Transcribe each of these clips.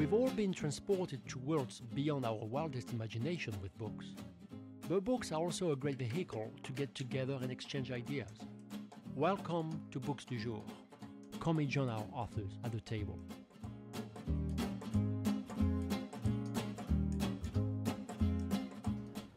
We've all been transported to worlds beyond our wildest imagination with books. But books are also a great vehicle to get together and exchange ideas. Welcome to Books du Jour. Come and join our authors at the table.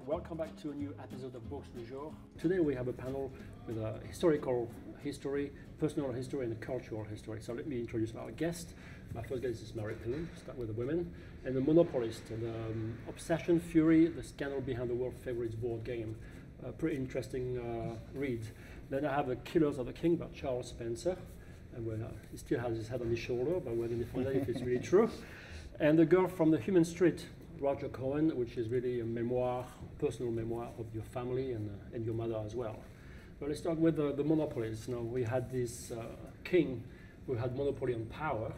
Welcome back to a new episode of Books du Jour. Today we have a panel with a historical history, personal history and cultural history. So let me introduce our guest. My first guest is Mary Pillen, start with the women, and the monopolist, the obsession, fury, the scandal behind the world favorite board game. Pretty interesting read. Then I have the Killers of the King by Charles Spencer, and he still has his head on his shoulder, but we're going to find out if it's really true. And The Girl from the Human Street, Roger Cohen, which is really a memoir, personal memoir of your family and your mother as well. But let's start with the monopolies. Now we had this king who had monopoly on power,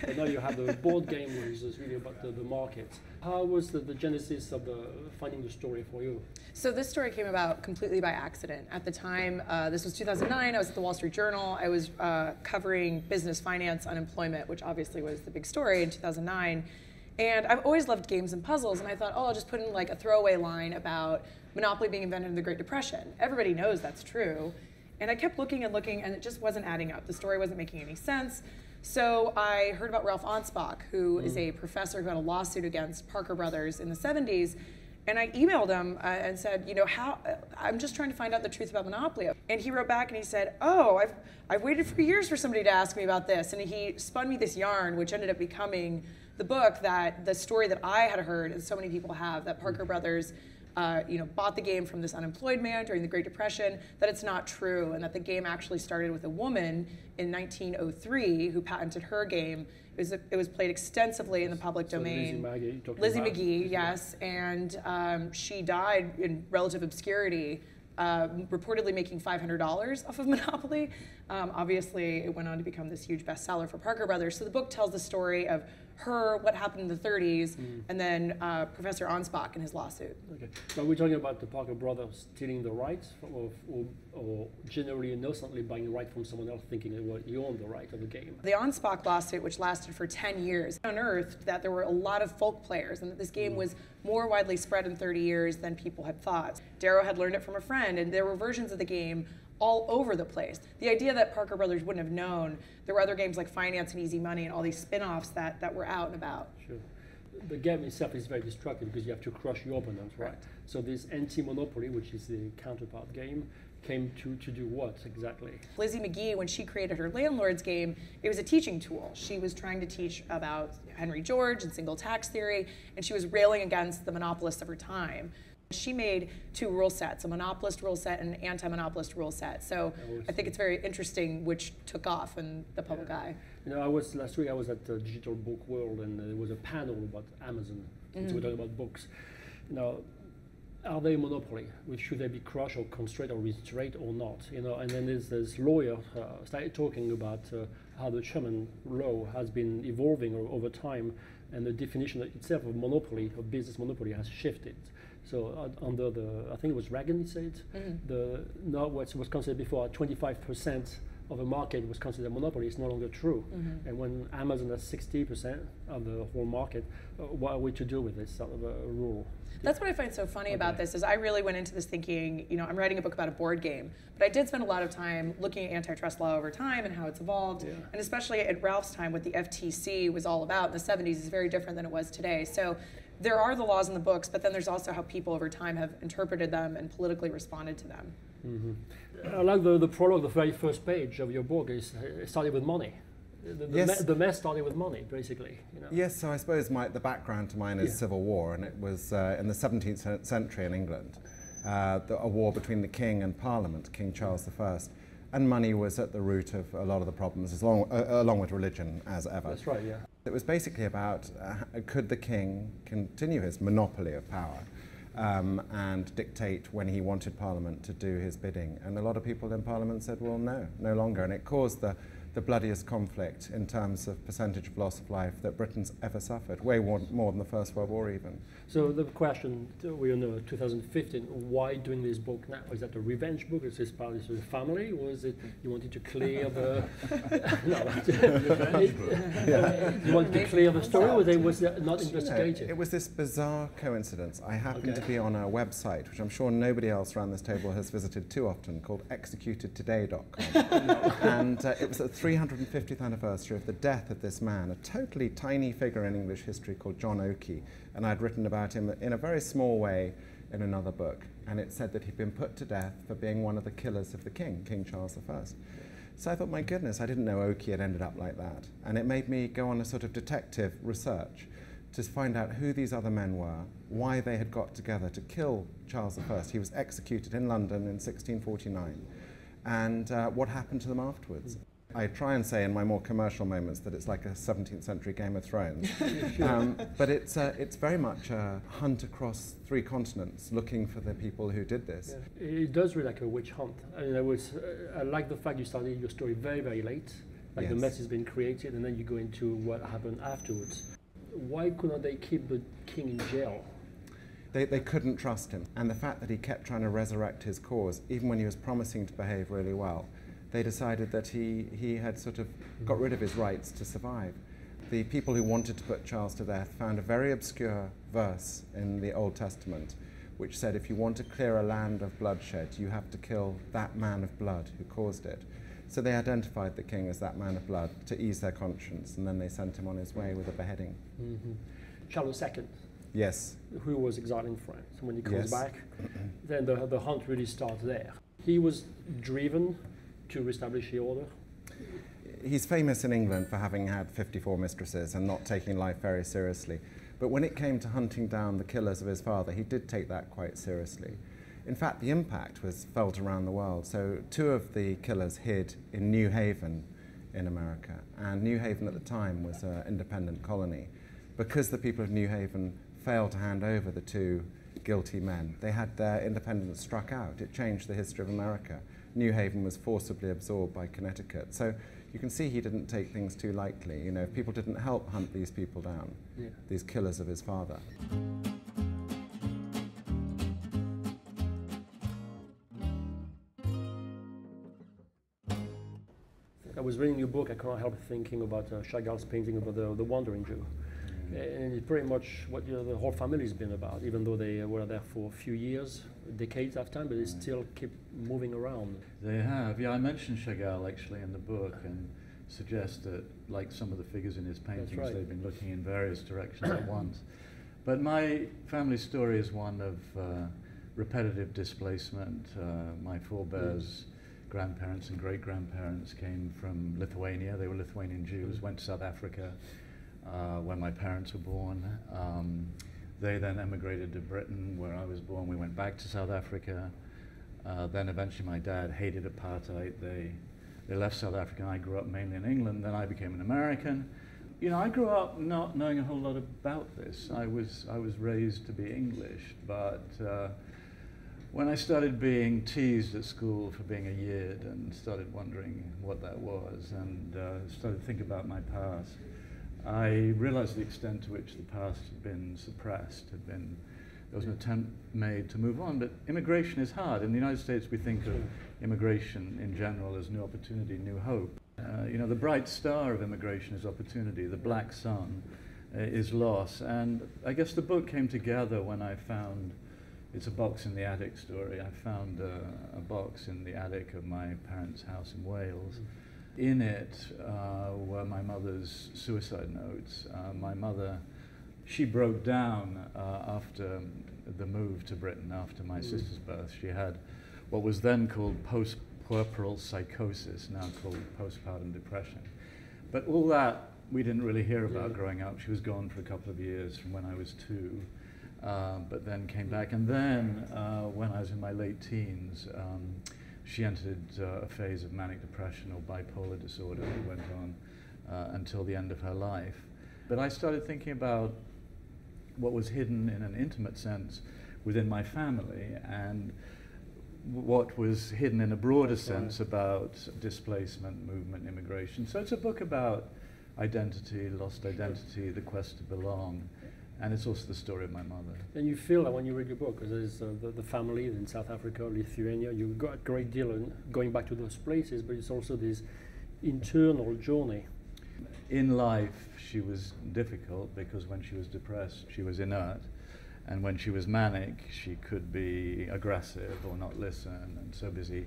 and now you have the board game, which is really about the market. How was the genesis of finding the story for you? So this story came about completely by accident. At the time, this was 2009, I was at the Wall Street Journal. I was covering business, finance, unemployment, which obviously was the big story in 2009. And I've always loved games and puzzles, and I thought, oh, I'll just put in like a throwaway line about Monopoly being invented in the Great Depression. Everybody knows that's true. And I kept looking, and it just wasn't adding up. The story wasn't making any sense. So I heard about Ralph Anspach, who is a professor who had a lawsuit against Parker Brothers in the 70s. And I emailed him and said, you know, I'm just trying to find out the truth about Monopoly. And he wrote back and he said, oh, I've waited for years for somebody to ask me about this. And he spun me this yarn, which ended up becoming the book, that the story that I had heard, and so many people have, that Parker Brothers bought the game from this unemployed man during the Great Depression, that it's not true, and that the game actually started with a woman in 1903 who patented her game. It was played extensively in the public domain. Lizzie McGee, yes, and she died in relative obscurity, reportedly making $500 off of Monopoly. Obviously, it went on to become this huge bestseller for Parker Brothers. So the book tells the story of her, what happened in the 30s, and then Professor Anspach and his lawsuit. Okay, so we're talking about the Parker Brothers stealing the rights, or generally innocently buying the right from someone else, thinking that you own the right of the game. The Anspach lawsuit, which lasted for 10 years, unearthed that there were a lot of folk players, and that this game was more widely spread in 30 years than people had thought. Darrow had learned it from a friend, and there were versions of the game all over the place. The idea that Parker Brothers wouldn't have known, there were other games like Finance and Easy Money and all these spin-offs that were out and about. Sure. The game itself is very destructive because you have to crush your opponent, right? So this anti-monopoly, which is the counterpart game, came to do what exactly? Lizzie McGee, when she created her Landlords game, it was a teaching tool. She was trying to teach about Henry George and single tax theory, and she was railing against the monopolists of her time. She made two rule sets, a monopolist rule set and an anti-monopolist rule set. So I think it's very interesting which took off in the public eye. You know, last week I was at the Digital Book World, and there was a panel about Amazon. So we're talking about books. You know, are they a monopoly? Should they be crushed or constrained or restrained or not? You know, and then this lawyer started talking about how the Sherman law has been evolving over time, and the definition itself of monopoly, of business monopoly, has shifted. So under I think it was Reagan, he said, what was considered before 25% of a market was considered a monopoly is no longer true. And when Amazon has 60% of the whole market, what are we to do with this sort of a rule? That's what I find so funny about this, is I really went into this thinking, you know, I'm writing a book about a board game, but I did spend a lot of time looking at antitrust law over time and how it's evolved, and especially at Ralph's time, what the FTC was all about in the 70s is very different than it was today. So there are the laws in the books, but then there's also how people over time have interpreted them and politically responded to them. I like the prologue, the very first page of your book. It started with money. The mess started with money, basically. You know? Yes, so I suppose the background to mine is civil war, and it was in the 17th century in England, a war between the king and Parliament, King Charles I, and money was at the root of a lot of the problems, along with religion, as ever. That's right, yeah. It was basically about could the king continue his monopoly of power and dictate when he wanted Parliament to do his bidding. And a lot of people in Parliament said, well, no longer. And it caused the the bloodiest conflict in terms of percentage of loss of life that Britain's ever suffered, way more than the First World War even. So the question, we know 2015, why doing this book now? Is that a revenge book? Is this part of the family? Or is it you wanted to clear the... You wanted to clear the story, or was it not investigated? It was this bizarre coincidence. I happened to be on a website, which I'm sure nobody else around this table has visited too often, called executedtoday.com. And it was the 350th anniversary of the death of this man, a totally tiny figure in English history called John Okey. And I'd written about him in a very small way in another book. And it said that he'd been put to death for being one of the killers of the king, King Charles I. So I thought, my goodness, I didn't know Okey had ended up like that. And it made me go on a sort of detective research to find out who these other men were, why they had got together to kill Charles I. He was executed in London in 1649. And what happened to them afterwards. I try and say in my more commercial moments that it's like a 17th century Game of Thrones. But it's very much a hunt across 3 continents looking for the people who did this. Yeah. It does read like a witch hunt. I mean, I like the fact you started your story very, very late. Like the mess has been created and then you go into what happened afterwards. Why couldn't they keep the king in jail? They couldn't trust him. And the fact that he kept trying to resurrect his cause, even when he was promising to behave really well, they decided that he had sort of got rid of his rights to survive. The people who wanted to put Charles to death found a very obscure verse in the Old Testament which said, if you want to clear a land of bloodshed, you have to kill that man of blood who caused it. So they identified the king as that man of blood to ease their conscience, and then they sent him on his way with a beheading. Mm-hmm. Charles II. Yes. Who was exiled in France. When he comes back, then the hunt really starts there. He was driven to establish the order. He's famous in England for having had 54 mistresses and not taking life very seriously. But when it came to hunting down the killers of his father, he did take that quite seriously. In fact, the impact was felt around the world. So 2 of the killers hid in New Haven in America. And New Haven at the time was an independent colony. Because the people of New Haven failed to hand over the 2 guilty men, they had their independence struck out. It changed the history of America. New Haven was forcibly absorbed by Connecticut. So you can see he didn't take things too lightly. You know, if people didn't help hunt these people down, these killers of his father. I was reading your book, I couldn't help thinking about Chagall's painting about the Wandering Jew. And it's pretty much what the whole family's been about, even though they were there for a few years, decades of time, but they still keep moving around. They have, yeah. I mentioned Chagall actually in the book and suggest that, like some of the figures in his paintings, they've been looking in various directions at once. But my family story is one of repetitive displacement. My forebears, grandparents and great-grandparents came from Lithuania. They were Lithuanian Jews, went to South Africa when my parents were born. They then emigrated to Britain, where I was born. We went back to South Africa. Then eventually my dad hated apartheid. They left South Africa, and I grew up mainly in England. Then I became an American. You know, I grew up not knowing a whole lot about this. I was raised to be English, but when I started being teased at school for being a Yid and started wondering what that was and started thinking about my past, I realized the extent to which the past had been suppressed. There was an attempt made to move on, but immigration is hard. In the United States, we think of immigration in general as new opportunity, new hope. You know, the bright star of immigration is opportunity. The black sun is loss. And I guess the book came together when I found, it's a box in the attic story. I found a box in the attic of my parents' house in Wales. In it were my mother's suicide notes. My mother, she broke down after the move to Britain, after my sister's birth. She had what was then called postpuerperal psychosis, now called postpartum depression. But all that we didn't really hear about growing up. She was gone for a couple of years from when I was 2, but then came back. And then when I was in my late teens, she entered a phase of manic depression or bipolar disorder that went on until the end of her life. But I started thinking about what was hidden in an intimate sense within my family, and what was hidden in a broader sense about displacement, movement, immigration. So it's a book about identity, lost identity, the quest to belong, and it's also the story of my mother. And you feel that when you read your book, because there's the family in South Africa, Lithuania, you got a great deal in going back to those places, but it's also this internal journey. In life, she was difficult because when she was depressed, she was inert. And when she was manic, she could be aggressive or not listen, and so busy,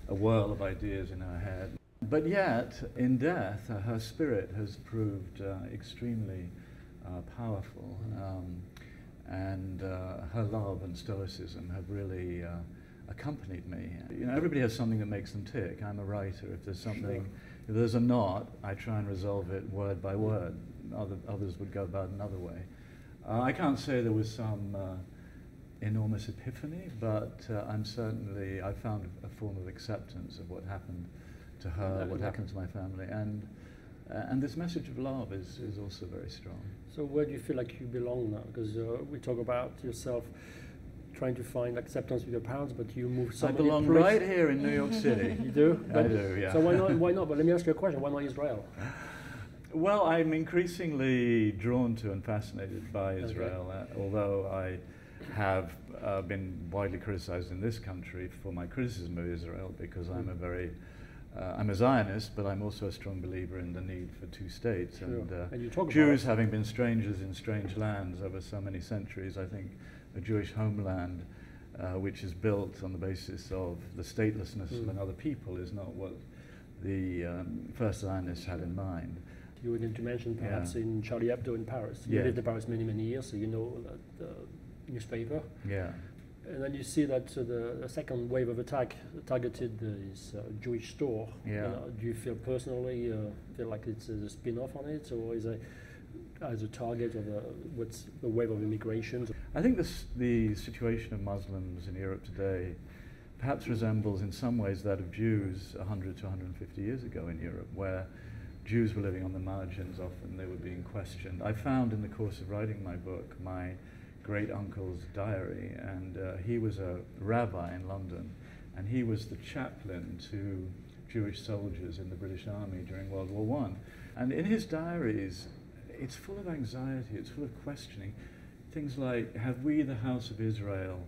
a whirl of ideas in her head. But yet, in death, her spirit has proved extremely powerful, and her love and stoicism have really accompanied me. You know, everybody has something that makes them tick. I'm a writer. If there's something, if there's a knot, I try and resolve it word by word. Others would go about another way. I can't say there was some enormous epiphany, but I found a form of acceptance of what happened to her, what happened to my family, and this message of love is also very strong. So where do you feel like you belong now? Because we talk about yourself trying to find acceptance with your parents, but you move so I many belong places. right here in New York City. You do? I do, yeah. So why not? But let me ask you a question. Why not Israel? Well, I'm increasingly drawn to and fascinated by Israel, although I have been widely criticized in this country for my criticism of Israel, because I'm I'm a Zionist, but I'm also a strong believer in the need for two states. Sure. And you talk Jews, having been strangers in strange lands over so many centuries, I think a Jewish homeland which is built on the basis of the statelessness of another people is not what the first Zionists had in mind. You were going to mention perhaps in Charlie Hebdo in Paris. You lived in Paris many, many years, so you know the newspaper. Yeah. And then you see that the second wave of attack targeted this Jewish store. Yeah. You know, do you feel personally feel like it's a spin-off on it, or is it as a target of what's the wave of immigration? I think the situation of Muslims in Europe today perhaps resembles in some ways that of Jews 100 to 150 years ago in Europe, where Jews were living on the margins. Often they were being questioned. I found in the course of writing my book my great-uncle's diary, and he was a rabbi in London, and he was the chaplain to Jewish soldiers in the British Army during World War I. And in his diaries, it's full of anxiety, it's full of questioning. Things like, have we, the House of Israel,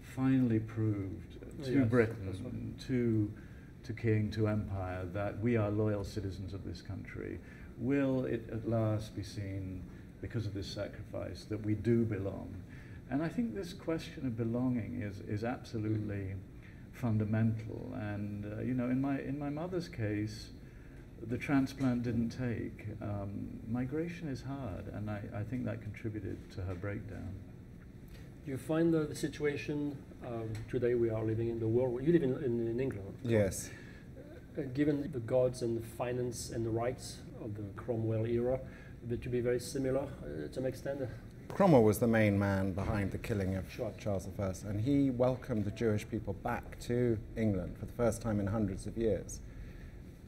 finally proved to Britain, to King, to Empire, that we are loyal citizens of this country? Will it at last be seen, because of this sacrifice, that we do belong? And I think this question of belonging is absolutely fundamental. And you know, in my mother's case, the transplant didn't take. Migration is hard, and I think that contributed to her breakdown. Do you find the situation today we are living in the world? You live in England. Yes. Given the gods and the finance and the rights of the Cromwell era, that to be very similar to some extent? Cromwell was the main man behind the killing of Charles I, and he welcomed the Jewish people back to England for the first time in hundreds of years.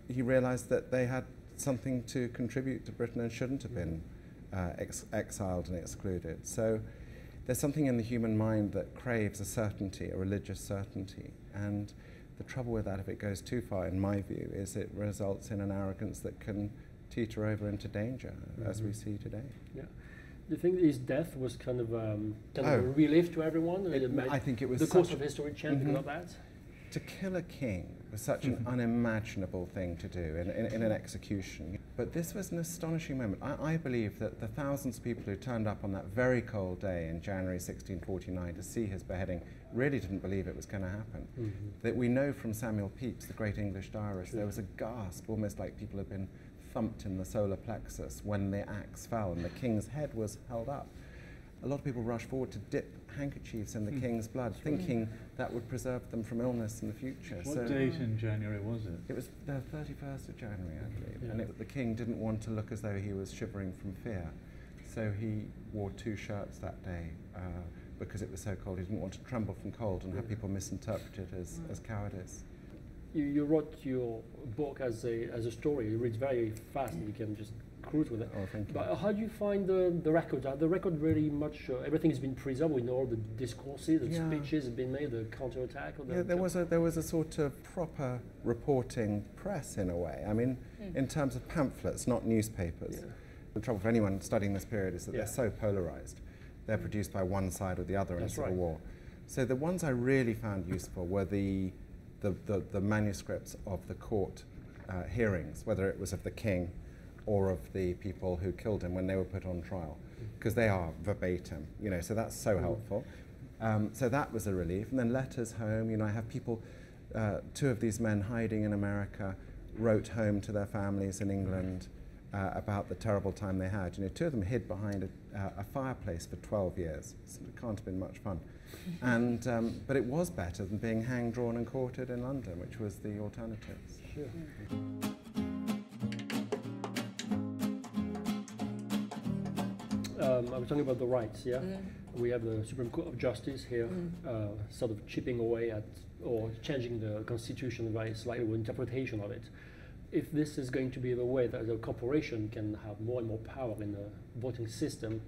He realized that they had something to contribute to Britain and shouldn't have been exiled and excluded. So there's something in the human mind that craves a certainty, a religious certainty, and the trouble with that, if it goes too far, in my view, is it results in an arrogance that can teeter over into danger, as we see today. Yeah. Do you think his death was kind of a relief to everyone? I think it was the course of history changed because of that? To kill a king was such an unimaginable thing to do in an execution. But this was an astonishing moment. I believe that the thousands of people who turned up on that very cold day in January 1649 to see his beheading really didn't believe it was going to happen. That we know from Samuel Pepys, the great English diarist, there was a gasp, almost like people had been thumped in the solar plexus when the axe fell and the king's head was held up. A lot of people rushed forward to dip handkerchiefs in the king's blood, thinking that would preserve them from illness in the future. What date in January was it? It was the 31st of January, I believe. And the king didn't want to look as though he was shivering from fear. So he wore 2 shirts that day because it was so cold. He didn't want to tremble from cold and have people misinterpret it as cowardice. You wrote your book as a story. It reads very fast. You can just cruise with it. Oh, thank you. But how do you find the records? Are the record really much, everything has been preserved with all the discourses, the speeches have been made, the counterattack? Or there was a sort of proper reporting press in a way. I mean, in terms of pamphlets, not newspapers. Yeah. The trouble for anyone studying this period is that they're so polarized. They're produced by one side or the other in Civil War. So the ones I really found useful were the manuscripts of the court hearings, whether it was of the king or of the people who killed him when they were put on trial, because they are verbatim, you know, so that's so helpful. So that was a relief. And then letters home, you know, I have people, two of these men hiding in America wrote home to their families in England about the terrible time they had. You know, two of them hid behind a fireplace for 12 years. So it can't have been much fun. And, but it was better than being hanged, drawn and quartered in London, which was the alternatives. Sure. I was talking about the rights, yeah? We have the Supreme Court of Justice here, sort of chipping away at, or changing the Constitution by slightly interpretation of it. If this is going to be the way that the corporation can have more and more power in the voting system,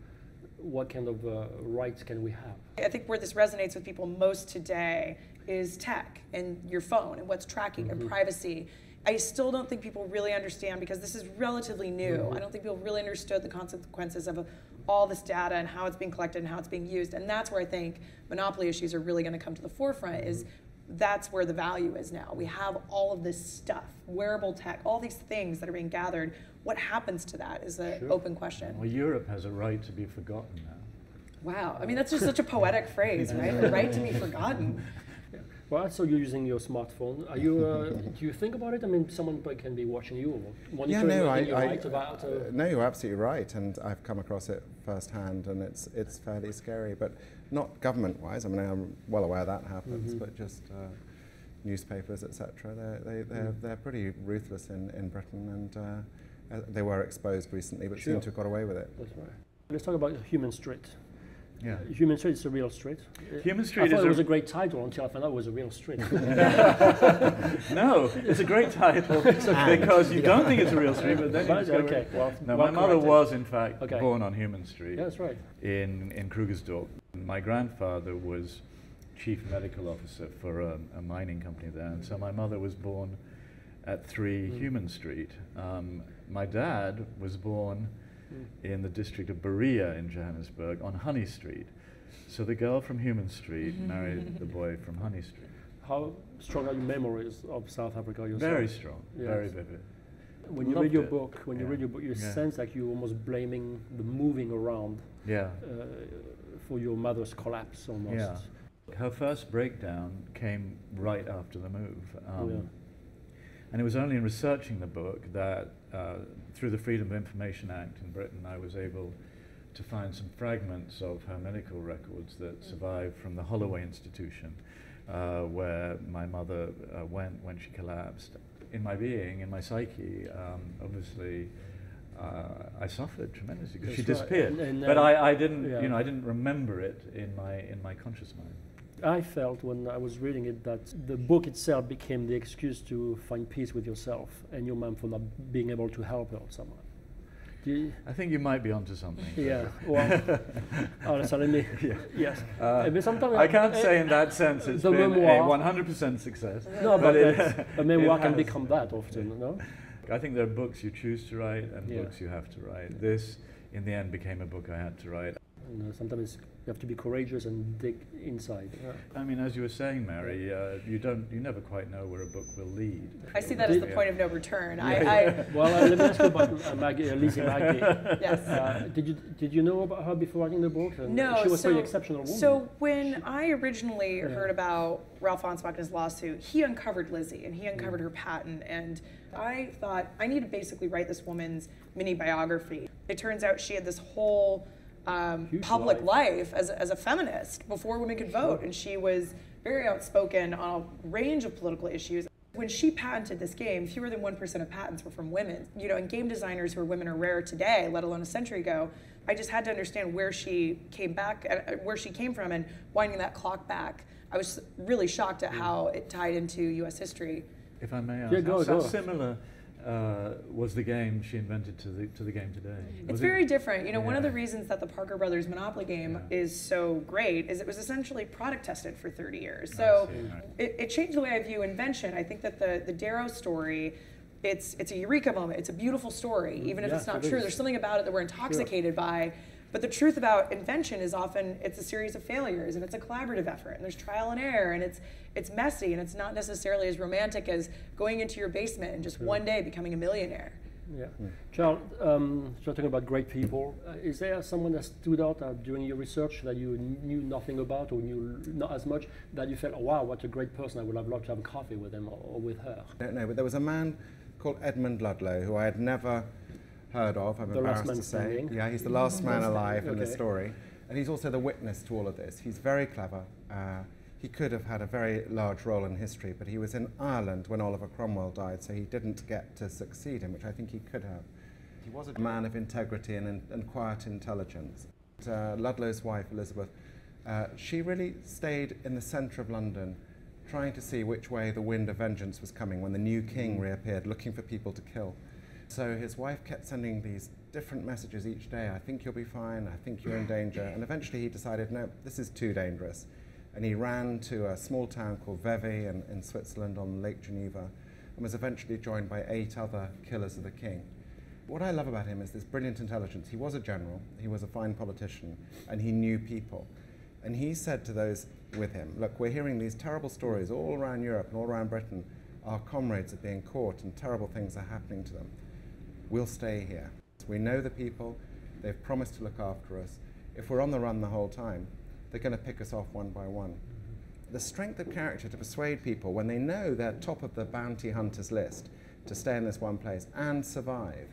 what kind of rights can we have? I think where this resonates with people most today is tech and your phone and what's tracking and privacy. I still don't think people really understand, because this is relatively new. I don't think people really understood the consequences of all this data and how it's being collected and how it's being used. And that's where I think monopoly issues are really going to come to the forefront, is that's where the value is now. We have all of this stuff, wearable tech, all these things that are being gathered. What happens to that is an open question. Well, Europe has a right to be forgotten now. Wow, I mean, that's just such a poetic phrase, right? The right to be forgotten. Well, I saw you using your smartphone. Are you? Do you think about it? I mean, someone can be watching you or monitoring no, you're absolutely right, and I've come across it firsthand, and it's fairly scary, but not government-wise. I mean, I'm well aware that happens, but just newspapers, etc. They're pretty ruthless in Britain, and they were exposed recently, but seem to have got away with it. That's right. Let's talk about Human Street. Yeah. Human Street is a real street. Human Street I thought it was a great title until I found out it was a real street. No, it's a great title because you don't think it's a real street, but then it's okay. Well, my mother was in fact born on Human Street. Yeah, that's right. In Krugersdorp. My grandfather was chief medical officer for a mining company there, and so my mother was born at 3 Human Street. My dad was born in the district of Berea in Johannesburg on Honey Street. So the girl from Human Street married the boy from Honey Street. How strong are your memories of South Africa yourself? Very strong, very vivid. When you read your book, you sense like you're almost blaming the moving around for your mother's collapse almost. Yeah. Her first breakdown came right after the move. And it was only in researching the book that, through the Freedom of Information Act in Britain, I was able to find some fragments of her medical records that survived from the Holloway Institution, where my mother went when she collapsed. In my being, in my psyche, obviously, I suffered tremendously because she disappeared. But I didn't, you know, I didn't remember it in my conscious mind. I felt when I was reading it that the book itself became the excuse to find peace with yourself and your mom for not being able to help her someone. I think you might be onto something. Yeah, well, honestly, yes. But sometimes I can't say in that sense it's been memoir, a 100% success. No, but a memoir can become that often, no? I think there are books you choose to write and books you have to write. This, in the end, became a book I had to write. And, sometimes you have to be courageous and dig inside. I mean, as you were saying, Mary, you never quite know where a book will lead. I see that as the point of no return. Well, let me ask you about Lizzie Magnay. Yes. Did you know about her before writing the book? No. She was a very exceptional woman. So when I originally heard about Ralph Ansbach and his lawsuit, he uncovered Lizzie and he uncovered her patent, and I thought I need to basically write this woman's mini biography. It turns out she had this whole public life as a feminist before women could vote, and she was very outspoken on a range of political issues. When she patented this game, fewer than 1% of patents were from women. You know, and game designers who are women are rare today, let alone a century ago. I just had to understand where she came from, and winding that clock back. I was really shocked at how it tied into U.S. history. If I may ask, how similar was the game she invented to the game today. It's very different. You know, one of the reasons that the Parker Brothers Monopoly game is so great is it was essentially product tested for 30 years. So it changed the way I view invention. I think that the Darrow story, it's a eureka moment. It's a beautiful story, even if it's not true. There's something about it that we're intoxicated by. But the truth about invention is often it's a series of failures, and it's a collaborative effort, and there's trial and error, and it's messy, and it's not necessarily as romantic as going into your basement and just one day becoming a millionaire. Yeah. Charles, talking about great people, is there someone that stood out during your research that you knew nothing about or knew not as much, that you felt, oh, wow, what a great person, I would have loved to have a coffee with him or with her? I don't know, but there was a man called Edmund Ludlow who I had never heard of, I'm embarrassed to say. Standing. Yeah, he's the last man alive in the story. And he's also the witness to all of this. He's very clever. He could have had a very large role in history, but he was in Ireland when Oliver Cromwell died, so he didn't get to succeed him, which I think he could have. He was a man of integrity and quiet intelligence. Ludlow's wife, Elizabeth, she really stayed in the centre of London, trying to see which way the wind of vengeance was coming when the new king reappeared, looking for people to kill. So his wife kept sending these different messages each day. I think you'll be fine, I think you're in danger. And eventually he decided, no, this is too dangerous. And he ran to a small town called Vevey in Switzerland on Lake Geneva and was eventually joined by 8 other killers of the king. What I love about him is this brilliant intelligence. He was a general, he was a fine politician, and he knew people. And he said to those with him, look, we're hearing these terrible stories all around Europe and all around Britain. Our comrades are being caught and terrible things are happening to them. We'll stay here. We know the people, they've promised to look after us. If we're on the run the whole time, they're going to pick us off one by one. The strength of character to persuade people when they know they're top of the bounty hunters list to stay in this one place and survive.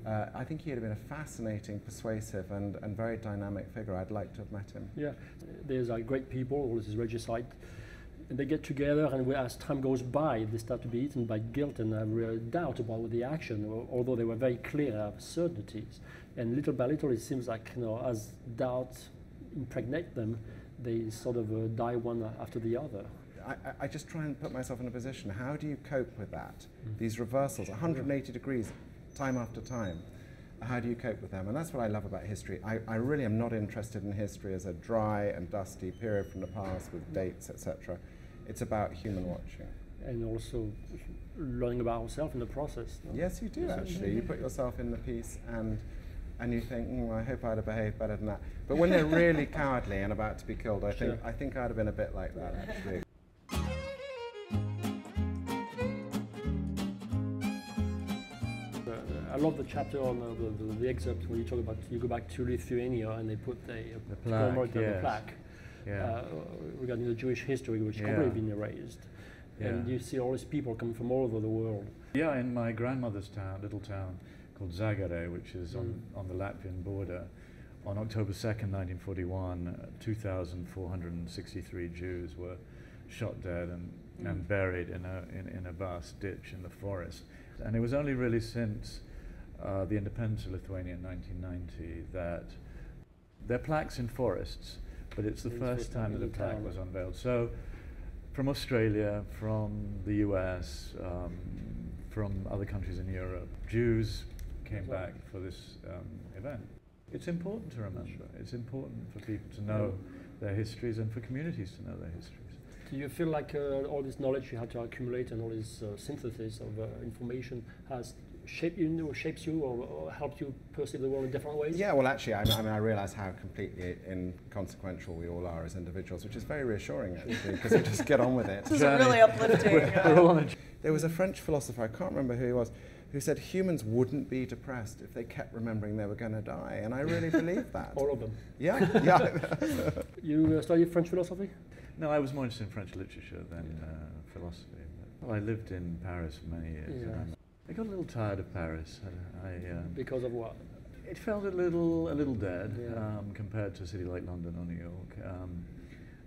I think he'd have been a fascinating, persuasive and very dynamic figure. I'd like to have met him. Yeah, there's great people, all this regicide, and they get together, and as time goes by, they start to be eaten by guilt and have real doubt about the action, although they were very clear certainties. And little by little, it seems like, you know, as doubt impregnate them, they sort of die one after the other. I just try and put myself in a position. How do you cope with that? These reversals, 180 degrees, time after time. How do you cope with them? And that's what I love about history. I really am not interested in history as a dry and dusty period from the past with dates, etc. It's about human watching. And also learning about ourselves in the process. No? Yes, you do, actually. You put yourself in the piece and you think, I hope I'd have behaved better than that. But when they're really cowardly and about to be killed, I think I'd have been a bit like that, actually. I love the chapter on the excerpt when you talk about, you go back to Lithuania and they put the plaque regarding the Jewish history, which has completely been erased. And you see all these people coming from all over the world. Yeah, in my grandmother's town, little town called Zagare, which is on the Latvian border, on October 2nd, 1941, 2,463 Jews were shot dead and buried in a vast ditch in the forest. And it was only really since the independence of Lithuania in 1990 that there are plaques in forests, but it's the first time that a plaque was unveiled. So from Australia, from the US, from other countries in Europe, Jews came back for this event. It's important to remember. It's important for people to know their histories and for communities to know their histories. Do you feel like all this knowledge you had to accumulate and all this synthesis of information has shaped you, shapes you, or helped you perceive the world in different ways? Yeah, well, actually, I mean, I realise how completely inconsequential we all are as individuals, which is very reassuring, actually, because we just get on with it. This is really uplifting. There was a French philosopher, I can't remember who he was, who said humans wouldn't be depressed if they kept remembering they were going to die, and I really believe that. All of them? Yeah, yeah. You studied French philosophy? No, I was more interested in French literature than philosophy. Well, I lived in Paris for many years. Yeah. I got a little tired of Paris. Because of what? It felt a little dead compared to a city like London or New York.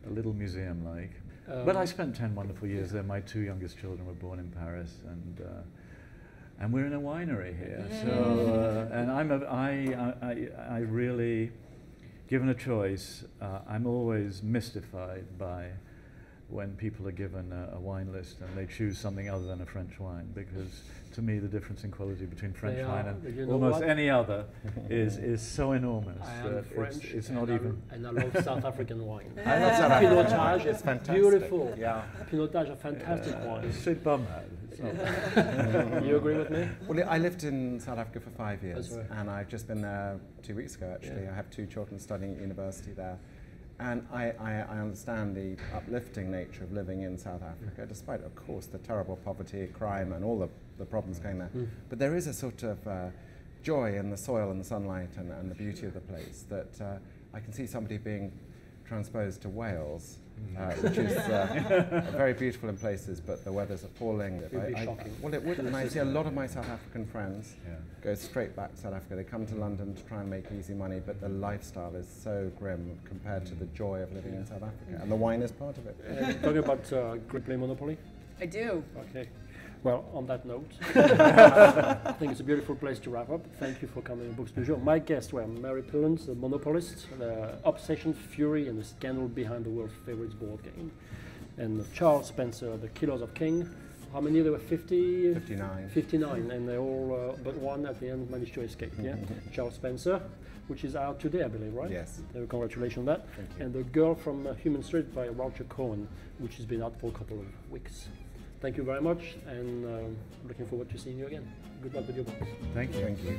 A little museum-like. But I spent 10 wonderful years there. My 2 youngest children were born in Paris, and we're in a winery here. So, and I really, given a choice, I'm always mystified by when people are given a wine list and they choose something other than a French wine, because to me the difference in quality between French wine and almost any other is so enormous. I am French, it's not even. And I love South African wine. I love South African Pinotage wine. It's fantastic. Beautiful. Yeah. Pinotage are fantastic wine. It's a straight bum hat. It's not. You agree with me? Well, I lived in South Africa for 5 years, That's right. and I've just been there 2 weeks ago, actually. Yeah. I have 2 children studying at university there. And I understand the uplifting nature of living in South Africa, despite, of course, the terrible poverty, crime, and all the problems going there. Mm. But there is a sort of joy in the soil and the sunlight and the beauty of the place that I can see somebody being transposed to Wales, which is very beautiful in places, but the weather's appalling. It would be shocking. Well, it would, and I see a lot of my South African friends go straight back to South Africa. They come to London to try and make easy money, but the lifestyle is so grim compared to the joy of living in South Africa, and the wine is part of it. Talking about Gripplay Monopoly? I do. Okay. Well, on that note, I think it's a beautiful place to wrap up. Thank you for coming to Books du Jour. My guests were Mary Pillans, the monopolist, the obsession, fury, and the scandal behind the world's favorite board game, and Charles Spencer, the Killers of King. How many? There were 50? 59. 59, and they all, but one at the end managed to escape, yeah? Charles Spencer, which is out today, I believe, right? Yes. Congratulations on that. Thank you. And The Girl from Human Street by Roger Cohen, which has been out for a couple of weeks. Thank you very much, and looking forward to seeing you again. Good luck with your books. Thank you. Thank you.